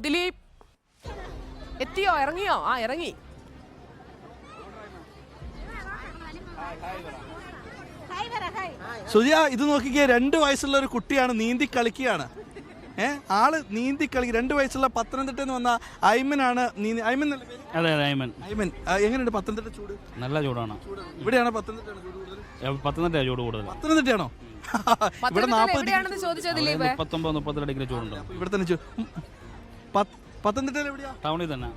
ദിലീപ് എത്തിയോ? ഇറങ്ങിയോ? ഇറങ്ങി. സുജിയ, ഇത് നോക്കിക്കേ, 2 വയസ്സുള്ള ഒരു കുട്ടിയാണ്, നീന്തി കളിക്കുകയാണ്. ആള് നീന്തി കളി. 2 വയസ്സുള്ള പത്തനംതിട്ടയിൽ നിന്ന് വന്ന ഐമനാണ്. ഐമൻ, എങ്ങനെയുണ്ട് പത്തനംതിട്ട ചൂട്? നല്ല ചൂടാണ്. ഇവിടെയാണോ പത്തനംതിട്ട ചൂട് കൂടുതൽ? പത്തനംതിട്ടയാണോ? ഇവിടെ 39-32 ഡിഗ്രി ചൂടുണ്ട്. ഇവിടെ തന്നെ പത്തനംതിട്ടയിൽ എവിടെയാ? ടൗണിൽ തന്നെ.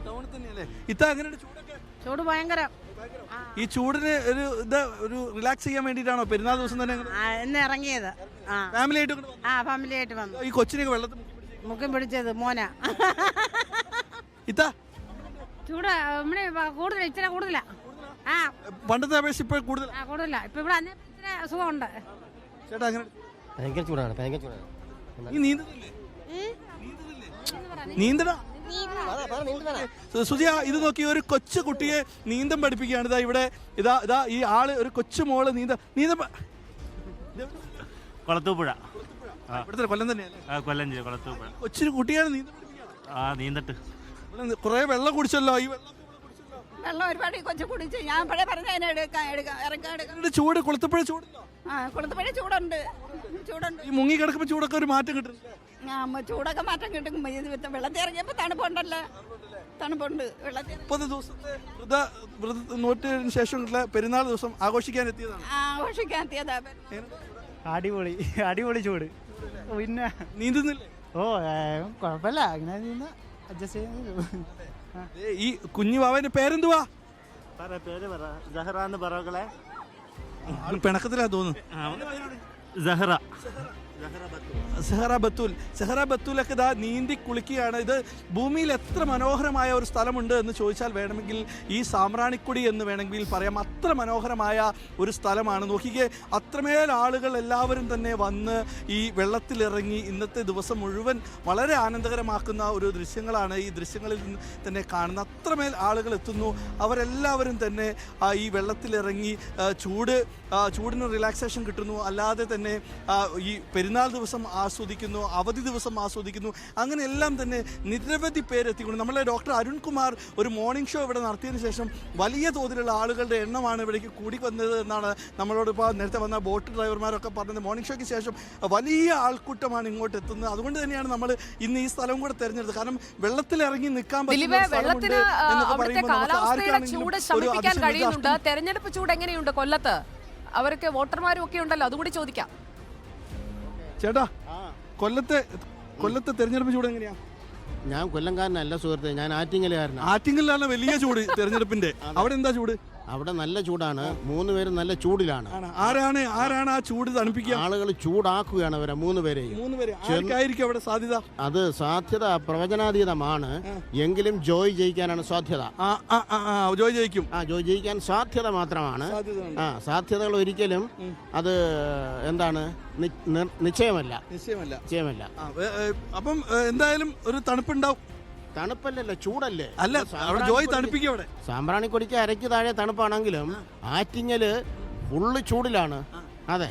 ഇത്ത എങ്ങനെയുണ്ട് ചൂടൊക്കെ? ചൂട് ഭയങ്കര. ഈ ചൂടിന് ഒരു റിലാക്സ് ചെയ്യാൻ വേണ്ടിട്ടാണോ പെരുന്നാൾ ദിവസം തന്നെ ഇന്ന് ഇറങ്ങിയത്? ഫാമിലി ആയിട്ട് വന്നു. ഈ കൊച്ചിനൊക്കെ വെള്ളത്തിൽ മുഖം പിടിച്ചത് മോന. ഇത്ത ചൂട് കൂടുതൽ, ഇച്ചിരി കൂടുതലാ. പണ്ടത്തെ അപേക്ഷിച്ച് ഇപ്പോൾ കൂടുതലാ. ഇപ്പൊ ഇവിടെ ഇച്ചിരി സുഖമുണ്ട്. ചേട്ടാ അങ്ങനെ ഭയങ്കര ചൂടാണ്. നീ നീന്തടാ. സുജിയ, ഇത് നോക്കി, ഒരു കൊച്ചു കുട്ടിയെ നീന്തം പഠിപ്പിക്കുകയാണ്. ഇതാ ഈ ആള്, ഒരു കൊച്ചു മോള് നീന്തം കൊളത്തൂപ്പുഴ. ഇവിടുത്തെ കൊല്ലം തന്നെയല്ലേ? കൊല്ലം കൊളത്തൂപ്പുഴ. കൊച്ചു കുട്ടിയാണ് നീന്തം നീന്തട്ട്. കുറെ വെള്ളം കുടിച്ചല്ലോ. ഈ വെള്ളം ഒരുപാട് കൊച്ചു കുടിച്ചു. ഞാൻ പറഞ്ഞ ചൂട്, കൊളുത്തപ്പുഴ ചൂടുണ്ടോ? കൊളുത്തപ്പുഴ ചൂടുണ്ട്. ഈ മുങ്ങി കിടക്കുമ്പോ ചൂടൊക്കെ ഒരു മാറ്റം കിട്ടും. ചൂടൊക്കെ മാറ്റം കിട്ടും. വെള്ളത്തിൽ ഇറങ്ങിയപ്പോ തണുപ്പുണ്ടല്ലോ. തണുപ്പുണ്ട് വെള്ളത്തിൽ. 30 ദിവസത്തെ നോട്ടിന് ശേഷമുള്ള പെരുന്നാൾ ദിവസം ആഘോഷിക്കാൻ എത്തിയതാ. അടിപൊളി ചൂട്. പിന്നെ നീന്തുന്നില്ലേ? കുഴപ്പമില്ല, അങ്ങനെ നീന്താ, അഡ്ജസ്റ്റ് ചെയ്യുന്നു. ഈ കുഞ്ഞു ബാവന്റെ പേരെന്തുവാ? പിണക്കത്തിലാ തോന്നുന്നു. സെഹറ ബത്തൂലൊക്കെ ഇതാ നീന്തി കുളിക്കുകയാണ്. ഇത് ഭൂമിയിൽ എത്ര മനോഹരമായ ഒരു സ്ഥലമുണ്ട് എന്ന് ചോദിച്ചാൽ വേണമെങ്കിൽ ഈ സാമ്രാണിക്കുടി എന്ന് വേണമെങ്കിൽ പറയാം. അത്ര മനോഹരമായ ഒരു സ്ഥലമാണ്. നോക്കിക്കേ, അത്രമേൽ ആളുകൾ എല്ലാവരും തന്നെ വന്ന് ഈ വെള്ളത്തിലിറങ്ങി ഇന്നത്തെ ദിവസം മുഴുവൻ വളരെ ആനന്ദകരമാക്കുന്ന ഒരു ദൃശ്യങ്ങളാണ് ഈ ദൃശ്യങ്ങളിൽ തന്നെ കാണുന്നത്. അത്രമേൽ ആളുകൾ എത്തുന്നു. അവരെല്ലാവരും തന്നെ ഈ വെള്ളത്തിലിറങ്ങി ചൂടിന് റിലാക്സേഷൻ കിട്ടുന്നു. അല്ലാതെ തന്നെ ഈ പെരുന്നാൾ ദിവസം ആസ്വദിക്കുന്നു, അവധി ദിവസം ആസ്വദിക്കുന്നു. അങ്ങനെ എല്ലാം തന്നെ നിരവധി പേരെത്തിക്കുന്നു. നമ്മളെ ഡോക്ടർ അരുൺകുമാർ ഒരു മോർണിംഗ് ഷോ ഇവിടെ നടത്തിയതിനു ശേഷം വലിയ തോതിലുള്ള ആളുകളുടെ എണ്ണമാണ് ഇവിടേക്ക് കൂടി വന്നത് എന്നാണ് നമ്മളോട് ഇപ്പോൾ നേരത്തെ വന്ന ബോട്ട് ഡ്രൈവർമാരൊക്കെ പറഞ്ഞത്. മോർണിംഗ് ഷോയ്ക്ക് ശേഷം വലിയ ആൾക്കൂട്ടമാണ് ഇങ്ങോട്ട് എത്തുന്നത്. അതുകൊണ്ട് തന്നെയാണ് നമ്മൾ ഇന്ന് ഈ സ്ഥലം കൂടെ തെരഞ്ഞെടുത്തത്. കാരണം വെള്ളത്തിലിറങ്ങി നിൽക്കാൻ പറ്റുന്ന കഴിയുന്നുണ്ട്. തെരഞ്ഞെടുപ്പ് ചൂട് എങ്ങനെയുണ്ട് കൊല്ലത്ത്? അവർക്ക് വോട്ടർമാരും ഒക്കെ ഉണ്ടല്ലോ, അതുകൂടി ചോദിക്കാം. ചേട്ടാ, കൊല്ലത്തെ തെരഞ്ഞെടുപ്പ് ചൂട് എങ്ങനെയാ? ഞാൻ കൊല്ലംകാരനല്ല സുഹൃത്തെ, ഞാൻ ആറ്റിങ്ങലുകാരനാണ്. ആറ്റിങ്ങലിലാണ് വലിയ ചൂട് തെരഞ്ഞെടുപ്പിന്റെ. അവിടെ എന്താ ചൂട്? അവിടെ നല്ല ചൂടാണ്. 3 പേരും നല്ല ചൂടിലാണ്. ആരാണ് ആ ചൂട് തണുപ്പിക്കുക? ആളുകൾ ചൂടാക്കുകയാണ് അവരെ 3 പേരെയും. അവിടെ സാധ്യത? അത് സാധ്യത പ്രവചനാതീതമാണ്. എങ്കിലും ജോയ് ജയിക്കാനാണ് സാധ്യത. ജോയ് ജയിക്കും. ജോയ് ജയിക്കാൻ സാധ്യത മാത്രമാണ്. സാധ്യതകൾ ഒരിക്കലും അത് എന്താണ് നിശ്ചയമല്ല. അപ്പം എന്തായാലും ഒരു തണുപ്പുണ്ടാവും. തണുപ്പല്ലല്ലോ, ചൂടല്ലേ. അല്ല, ജോയ് തണുപ്പിക്കും. അവിടെ സാമ്പ്രാണിക്കൊടിക്ക് അരയ്ക്ക് താഴെ തണുപ്പാണെങ്കിലും ആറ്റിങ്ങല് ഫുള്ള് ചൂടിലാണ്. അതെ,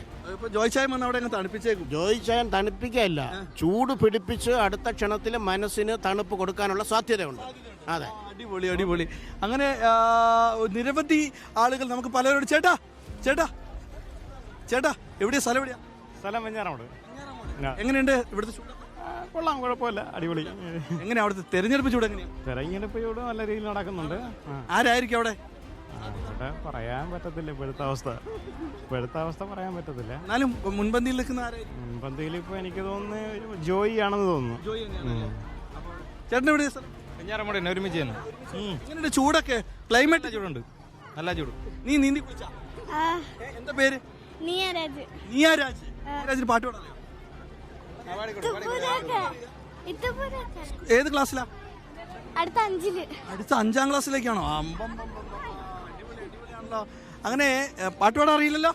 ജോയ് ചായൻ വന്ന് അവിടെ തണുപ്പിച്ചേക്കും. ജോയ് ചായൻ തണുപ്പിക്കുകയല്ല, ചൂട് പിടിപ്പിച്ച് അടുത്ത ക്ഷണത്തിൽ മനസ്സിന് തണുപ്പ് കൊടുക്കാനുള്ള സാധ്യതയുണ്ട്. അതെ, അടിപൊളി. അങ്ങനെ നിരവധി ആളുകൾ നമുക്ക് പലരോട് ചേട്ടാ എവിടെയാ സ്ഥലം? എവിടെയാ സ്ഥലം? വെഞ്ഞാറമൂട്. എങ്ങനെയുണ്ട് ഇവിടുത്തെ ചൂട്? കൊള്ളാം, കുഴപ്പമില്ല, അടിപൊളി. എങ്ങനെയാ അവിടുത്തെ തെരഞ്ഞെടുപ്പ് ചൂട്? എങ്ങനെയാ? തെരഞ്ഞെടുപ്പ് ചൂട് നല്ല രീതിയിൽ നടക്കുന്നുണ്ട്. ആരായിരിക്കും അവിടെ? പറയാൻ പറ്റത്തില്ല. ഇപ്പോഴത്തെ അവസ്ഥ പറയാൻ പറ്റത്തില്ല. എന്നാലും മുൻപന്തിയിൽ നിൽക്കുന്ന ആരായിരിക്കും? മുൻപന്തിയിൽ ഇപ്പൊ എനിക്ക് തോന്നുന്നു ജോയി ആണെന്ന് തോന്നുന്നു. ചേട്ടൻ എവിടെയാ സ്ഥലം? വെഞ്ഞാറമൂട് തന്നെ, ഒരുമിച്ച് തന്നെ. എങ്ങനെയുണ്ട് ചൂടൊക്കെ? ക്ലൈമറ്റ് ചൂടുണ്ട്, നല്ല ചൂട്. നീ നീന്തി കുളിച്ചാ? എന്താ പേര്? നീയാരാജിന് പാട്ട് പാടാ? ഏത് ക്ലാസ്സിലാ? അടുത്ത 5ാം ക്ലാസ്സിലേക്കാണോ? അടിപൊളിയാണല്ലോ. അങ്ങനെ പാട്ട് പാടാൻ അറിയില്ലല്ലോ?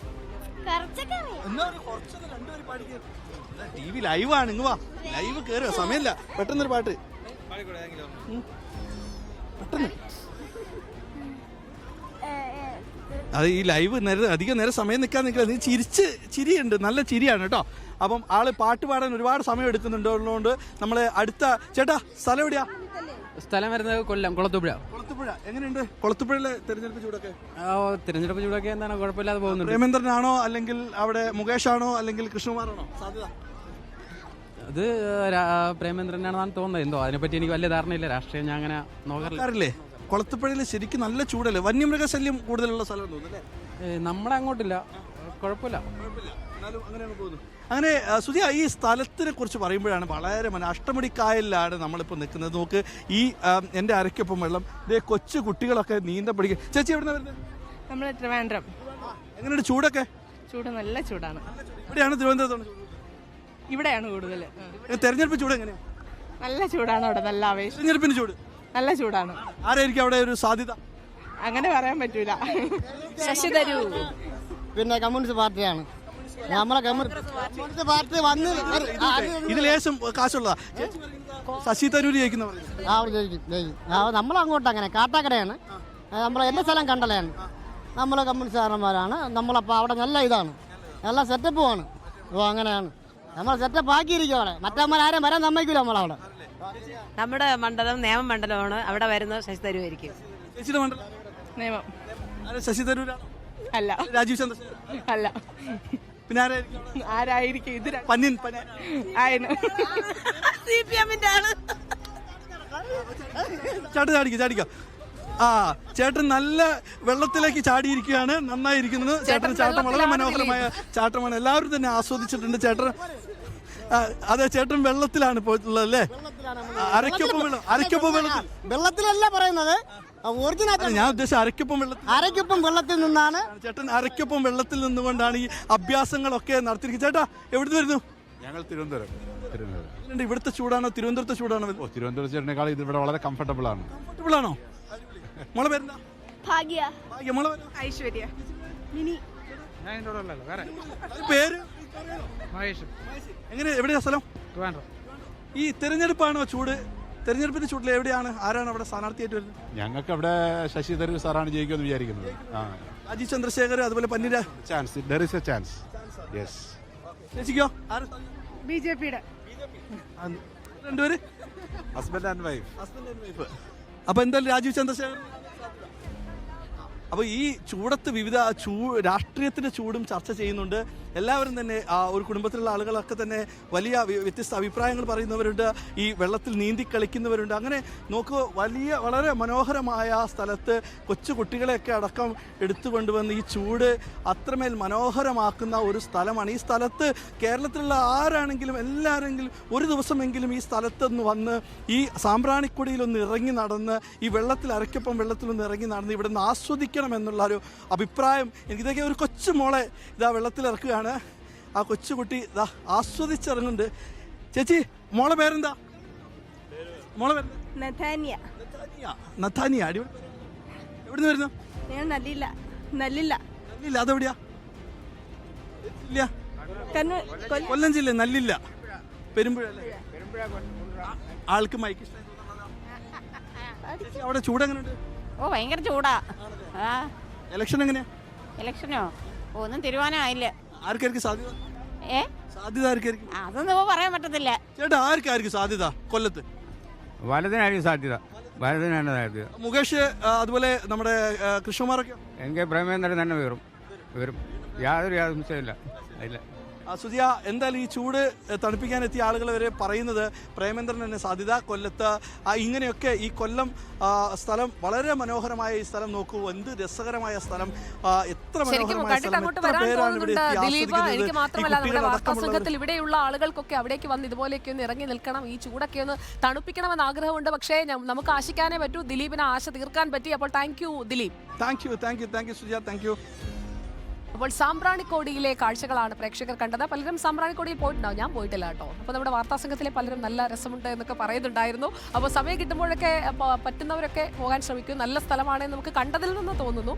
TV ലൈവാണ്. ഇങ്ങ് വാ, ലൈവ് കേറുക, സമയമില്ല. പെട്ടെന്നൊരു പാട്ട് പെട്ടെന്ന്. അത് ഈ ലൈവ് അധികം നേരം സമയം നിൽക്കാൻ നിൽക്കില്ല, നീ ചിരിയുണ്ട്, നല്ല ചിരിയാണ് കേട്ടോ. അപ്പം ആള് പാട്ട് പാടാൻ ഒരുപാട് സമയം എടുക്കുന്നുണ്ടതുകൊണ്ട് നമ്മളെ അടുത്ത ചേട്ടാ സ്ഥലം എവിടെയാ? സ്ഥലം വരുന്നത് കൊല്ലം കുളത്തൂപ്പുഴ. കൊളത്തുപുഴ. എങ്ങനെയുണ്ട് കൊളത്തുപുഴയിലെ തെരഞ്ഞെടുപ്പ് ചൂടൊക്കെ? തിരഞ്ഞെടുപ്പ് ചൂടൊക്കെ എന്താണ് കുഴപ്പമില്ലാതെ പോകുന്നുണ്ട്. പ്രേമേന്ദ്രനാണോ അല്ലെങ്കിൽ അവിടെ മുകേഷാണോ അല്ലെങ്കിൽ കൃഷ്ണകുമാറാണോ സാധ്യത? അത് പ്രേമേന്ദ്രനാണെന്നാണ് തോന്നുന്നത്. എന്തോ അതിനെപ്പറ്റി എനിക്ക് വലിയ ധാരണയില്ല, രാഷ്ട്രീയം ഞാൻ അങ്ങനെ നോക്കാറില്ലേ. കൊളത്തുപുഴയിൽ ശരിക്കും നല്ല ചൂടല്ലേ, വന്യമൃഗശല്യം കൂടുതലുള്ള സ്ഥലം തോന്നുന്നല്ലേ? നമ്മളെ അങ്ങോട്ടില്ല, കുഴപ്പമില്ല. അങ്ങനെ സുധിയ, ഈ സ്ഥലത്തിനെ കുറിച്ച് പറയുമ്പോഴാണ് വളരെ അഷ്ടമുടിക്കായലിലാണ് നമ്മളിപ്പോൾ നിൽക്കുന്നത്. നോക്ക്, ഈ എൻ്റെ അരയ്ക്കൊപ്പം വെള്ളം, ഇതേ കൊച്ചു കുട്ടികളൊക്കെ നീന്തം പഠിക്കുക. ചേച്ചി എവിടെ വരുന്നത്? നമ്മൾ ട്രിവാൻഡ്രം. എങ്ങനെയുണ്ട് ചൂടൊക്കെ? ചൂട് നല്ല ചൂടാണ്. ഇവിടെയാണ് തിരുവനന്തപുരത്താണ് ഇവിടെയാണ് കൂടുതൽ. തെരഞ്ഞെടുപ്പ് ചൂട് എങ്ങനെയാണ്? നല്ല ചൂടാണ് അവിടെ, നല്ല ആവേശം. തെരഞ്ഞെടുപ്പിന് ചൂട് നല്ല ചൂടാണ്. ആരായിരിക്കും അവിടെ ഒരു സാധ്യത? അങ്ങനെ പറയാൻ പറ്റൂല. ശശി തരൂർ. പിന്നെ കമ്മ്യൂണിസ്റ്റ് പാർട്ടിയാണ്. നമ്മളെ കമ്മ്യൂണിസ്റ്റ് പാർട്ടി വന്ന് ഇത് ലേശം കാശുള്ള ശശി തരൂർ ജയിക്കുന്ന അവിടെ ജയിക്കും. നമ്മളങ്ങോട്ട് അങ്ങനെ കാട്ടാക്കടയാണ്. എൻ്റെ സ്ഥലം കണ്ടലയാണ്. നമ്മൾ കമ്മ്യൂണിസ്റ്റുകാരന്മാരാണ്. നമ്മളപ്പോൾ അവിടെ നല്ല ഇതാണ്, നല്ല സെറ്റപ്പുമാണ്. അങ്ങനെയാണ് നമ്മൾ സെറ്റപ്പ് ആക്കിയിരിക്കും. അവിടെ മറ്റന്മാരും വരാൻ സമ്മതിക്കില്ല നമ്മളവിടെ. നമ്മുടെ മണ്ഡലം നിയമമണ്ഡലമാണ്. അവിടെ വരുന്നത് ശശി തരൂരായിരിക്കും. ചേച്ചിയുടെ മണ്ഡലം നിയമം ശശി തരൂരാണ്? അല്ല. രാജീവ് ചന്ദ്രശേഖരൻ? അല്ല. പിന്നെ ആരായിരിക്കും? ആരായിരിക്കും? ഇത് പന്നിൻ ചാടിക്കോ. ആ ചേട്ടൻ നല്ല വെള്ളത്തിലേക്ക് ചാടിയിരിക്കുകയാണ്, നന്നായിരിക്കുന്നത്. ചേട്ടൻ ചാട്ടം വളരെ മനോഹരമായ ചാട്ടമാണ്, എല്ലാവരും തന്നെ ആസ്വദിച്ചിട്ടുണ്ട്. ചേട്ടൻ അതെ, ചേട്ടൻ വെള്ളത്തിലാണ് പോയിട്ടുള്ളത് അല്ലേ? അരയ്ക്കൊപ്പം വെള്ളത്തിലല്ല പറയുന്നത്, ഞാൻ ഉദ്ദേശിച്ച അരയ്ക്കൊപ്പം വെള്ളത്തിൽ നിന്നാണ്. ചേട്ടൻ അരയ്ക്കൊപ്പം വെള്ളത്തിൽ നിന്നുകൊണ്ടാണ് ഈ അഭ്യാസങ്ങളൊക്കെ നടത്തിയിരിക്കുന്നത്. ചേട്ടാ എവിടുന്ന് വരുന്നു? ഞങ്ങൾ തിരുവനന്തപുരം. ഇവിടുത്തെ ചൂടാണോ തിരുവനന്തപുരത്തെ ചൂടാണോ? തിരുവനന്തപുരം ചേട്ടനേക്കാൾ ഇത് ഇവിടെ വളരെ കംഫർട്ടബിൾ ആണ്. കംഫർട്ടബിൾ ആണോ? മോളെ പേരെന്താ? ഭാഗ്യ. മോളെ ഐശ്വര്യ. മിനി. പേര്? മഹേഷ്. എങ്ങനെ, എവിടെയാ സ്ഥലം? ഈ തെരഞ്ഞെടുപ്പാണോ ചൂട്? തെരഞ്ഞെടുപ്പിന്റെ ചൂടിൽ എവിടെയാണ്, ആരാണ് അവിടെ സ്ഥാനാർത്ഥിയായിട്ട് വരുന്നത്? ഞങ്ങൾക്ക് അവിടെ ശശി തരൂർ സാറാണ് ജയിക്കുമെന്ന് വിചാരിക്കുന്നത്. രാജീവ് ചന്ദ്രശേഖർ അതുപോലെ പന്നീര chance, there is a chance. Yes. ചേച്ചിക്കോ? BJP-യുടെ രണ്ടുപേര് ഹസ്ബൻഡ് ആൻഡ് വൈഫ്. അപ്പൊ എന്തായാലും രാജീവ് ചന്ദ്രശേഖർ. അപ്പോൾ ഈ ചൂടത്ത് വിവിധ രാഷ്ട്രീയത്തിൻ്റെ ചൂടും ചർച്ച ചെയ്യുന്നുണ്ട്. എല്ലാവരും തന്നെ ഒരു കുടുംബത്തിലുള്ള ആളുകളൊക്കെ തന്നെ വലിയ വ്യത്യസ്ത അഭിപ്രായങ്ങൾ പറയുന്നവരുണ്ട്, ഈ വെള്ളത്തിൽ നീന്തി കളിക്കുന്നവരുണ്ട്. അങ്ങനെ നോക്കുക, വളരെ മനോഹരമായ സ്ഥലത്ത് കൊച്ചു കുട്ടികളെയൊക്കെ അടക്കം എടുത്തുകൊണ്ടുവന്ന് ഈ ചൂട് അത്രമേൽ മനോഹരമാക്കുന്ന ഒരു സ്ഥലമാണ്. ഈ സ്ഥലത്ത് കേരളത്തിലുള്ള ആരാണെങ്കിലും എല്ലാരെങ്കിലും ഒരു ദിവസമെങ്കിലും ഈ സ്ഥലത്തൊന്ന് വന്ന് ഈ സാമ്പ്രാണിക്കൊടിയിലൊന്ന് ഇറങ്ങി നടന്ന് ഈ വെള്ളത്തിലൊന്ന് ഇറങ്ങി നടന്ന് ഇവിടെ നിന്ന് ആസ്വദിക്കണം എന്നുള്ളൊരു അഭിപ്രായം എനിക്കിതൊക്കെ. ഒരു കൊച്ചു മോളെ ഇതാ വെള്ളത്തിലിറക്കുകയാണ്. ആ കൊച്ചുകുട്ടി ഇതാ ആസ്വദിച്ചിറങ്ങുന്നുണ്ട്. ചേച്ചി, മോളെ പേരെന്താ? മോളെ പേര്? നഥാനിയ. നഥാനിയ. അടിപൊളി. എവിടുന്ന് വരുന്നു? ഞാൻ നല്ലില്ല. അതെവിടെയാ? ഇല്ല, കൊല്ലം ജില്ല നല്ലില്ല, പെരുമ്പുഴ. ആൾക്ക് മൈക്ക് അവിടെ ചൂടെങ്ങനെയുണ്ട്? ഭയങ്കര ചൂടാ. ഇലക്ഷൻ എങ്ങനെയാ? ഇലക്ഷനോ ഒന്നും തീരുമാനമായില്ല. ആർക്കായിരിക്കും സാധ്യത? സാധ്യത ആർക്കായിരിക്കും? അതൊന്നും പറയാൻ പറ്റത്തില്ല. ചേട്ടാ, ആർക്കായിരിക്കും സാധ്യത കൊല്ലത്ത്? വലതിനായിരിക്കും സാധ്യത. വലതിനാണ് സാധ്യത. മുകേഷ് അതുപോലെ നമ്മുടെ കൃഷ്ണകുമാറൊക്കെ? എങ്കിൽ പ്രേമേന്ദ്രൻ തന്നെ വരും. യാതൊരു സംശയമില്ല. സുജിയ, എന്തായാലും ഈ ചൂട് തണുപ്പിക്കാൻ എത്തിയ ആളുകൾ വരെ പറയുന്നത് പ്രേമേന്ദ്രൻ തന്നെ സാധ്യത. കൊല്ലത്ത് ഇങ്ങനെയൊക്കെ ഈ കൊല്ലം സ്ഥലം വളരെ മനോഹരമായ ഈ സ്ഥലം നോക്കൂ, എന്ത് രസകരമായ സ്ഥലം, എത്ര മനോഹരമായ സ്ഥലം. എനിക്ക് മാത്രമല്ല, നമ്മുടെ വാർത്താ സംഘത്തിൽ ഇവിടെയുള്ള ആളുകൾക്കൊക്കെ അവിടേക്ക് വന്ന് ഇതുപോലെയൊക്കെ ഒന്ന് ഇറങ്ങി നിൽക്കണം, ഈ ചൂടൊക്കെ ഒന്ന് തണുപ്പിക്കണമെന്ന് ആഗ്രഹമുണ്ട്. പക്ഷേ നമുക്ക് ആശിക്കാനേ പറ്റൂ. ദിലീപിന് ആശ തീർക്കാൻ പറ്റി. അപ്പോൾ thank you Dileep. Thank you Sujiya, thank you. അപ്പോൾ സാമ്പ്രാണിക്കോടിയിലെ കാഴ്ചകളാണ് പ്രേക്ഷകർ കണ്ടത്. പലരും സാമ്പ്രാണിക്കോടിയിൽ പോയിട്ടുണ്ടാവും, ഞാൻ പോയിട്ടില്ല കേട്ടോ. അപ്പോൾ നമ്മുടെ വാർത്താ സംഘത്തിലെ പലരും നല്ല രസമുണ്ട് എന്നൊക്കെ പറയുന്നുണ്ടായിരുന്നു. അപ്പോൾ സമയം കിട്ടുമ്പോഴൊക്കെ പറ്റുന്നവരൊക്കെ പോകാൻ ശ്രമിക്കും. നല്ല സ്ഥലമാണെന്ന് നമുക്ക് കണ്ടതിൽ നിന്ന് തോന്നുന്നു.